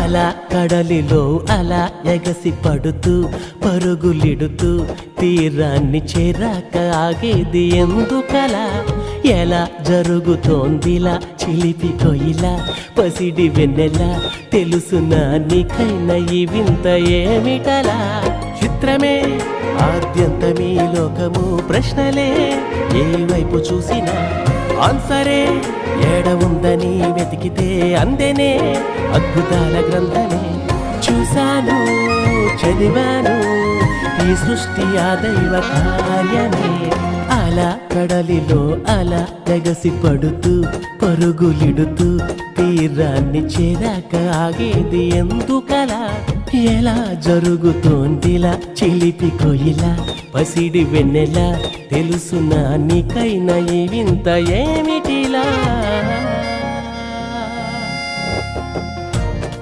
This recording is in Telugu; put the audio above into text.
అలా కడలిలో అలా ఎగసి పడుతూ పరుగులిడుతూ తీరాన్ని చేరాక ఆగేది ఎందుకలా ఎలా జరుగుతోందిలా చిలిపి కొయిలా పసిడి వెన్నెలా తెలుసునా నీకైనా ఈ వింత ఏమిటలా చిత్రమే ఆద్యంతమీ లోకము ప్రశ్నలే ఏ వైపు చూసినా ఆన్సరే ఏడ ఉందని వెతికితే అందెనే అద్భుతాల గ్రంథమే చూశాను చదివాను ఈ సృష్టి ఆ దైవ కార్యమే అలా కడలిలో అలా ఎగసి పడుతూ పరుగులిడుతూ తీరాన్ని చేరాక ఆగేది ఎందుకలా ఎలా జరుగుతోందిలా చిలిపి కొయిలా పసిడి వెన్నెలా తెలుసునా నీకైనా ఈ వింత ఏమిటి